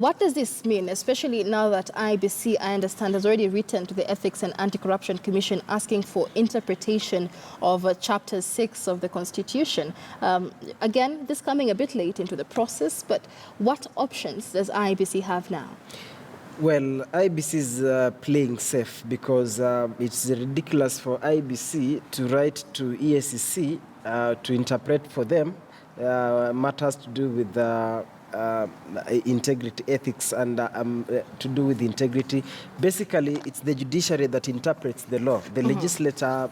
What does this mean, especially now that IEBC, I understand, has already written to the Ethics and Anti-Corruption Commission asking for interpretation of Chapter 6 of the Constitution? Again, this coming a bit late into the process, but what options does IEBC have now? Well, IEBC is playing safe because it's ridiculous for IEBC to write to EACC to interpret for them matters to do with integrity, ethics, and to do with integrity. Basically, it's the judiciary that interprets the law. The legislature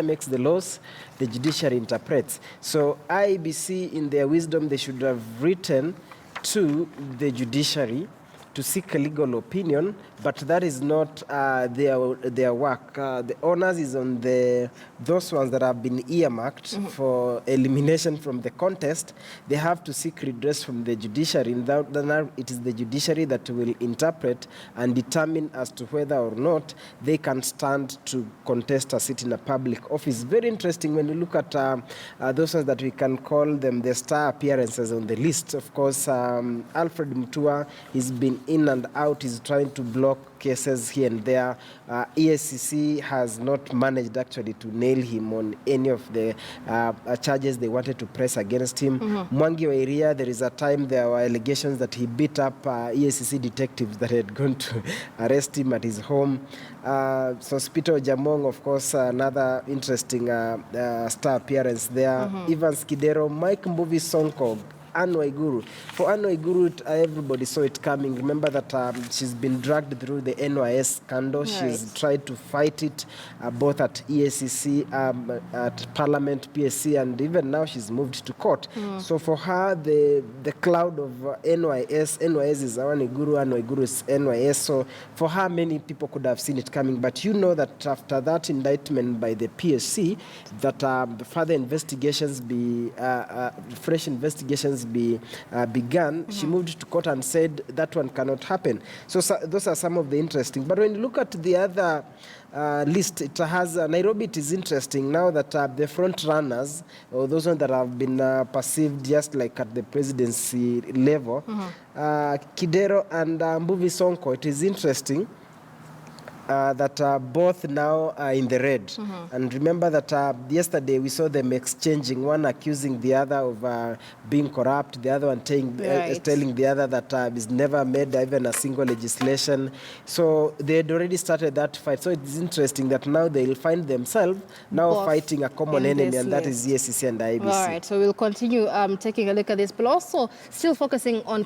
makes the laws, the judiciary interprets. So IEBC, in their wisdom, they should have written to the judiciary to seek a legal opinion, but that is not their work. The onus is on those ones that have been earmarked for elimination from the contest. They have to seek redress from the judiciary. Now it is the judiciary that will interpret and determine as to whether or not they can stand to contest a seat in a public office. Very interesting when you look at those ones that we can call them the star appearances on the list. Of course, Alfred Mutua, he's been in and out, is trying to block cases here and there. EACC has not managed actually to nail him on any of the charges they wanted to press against him. Mwangi Wairia, there is a time there were allegations that he beat up EACC detectives that had gone to arrest him at his home. Sospito Jamong, of course, another interesting star appearance there. Evans Kidero, Mike Mbuvi Sonko, Anne Waiguru. For Anne Waiguru, everybody saw it coming. Remember that she's been dragged through the NYS scandal. Right. She's tried to fight it both at EACC, at Parliament, PSC, and even now she's moved to court. So for her, the cloud of NYS is Anne Waiguru is NYS. So for her, many people could have seen it coming. But you know that after that indictment by the PSC, that further investigations fresh investigations began, she moved to court and said that one cannot happen. So those are some of the interesting. But when you look at the other list, it has Nairobi. It is interesting now that the front runners, or those ones that have been perceived just like at the presidency level, Kidero and Mbuvi Sonko. It is interesting that both now are in the red. And remember that yesterday we saw them exchanging, one accusing the other of being corrupt, the other one telling the other that he's never made even a single legislation. So they had already started that fight. So it's interesting that now they'll find themselves now both fighting a common enemy, and that is EACC and IEBC. All right, so we'll continue taking a look at this, but also still focusing on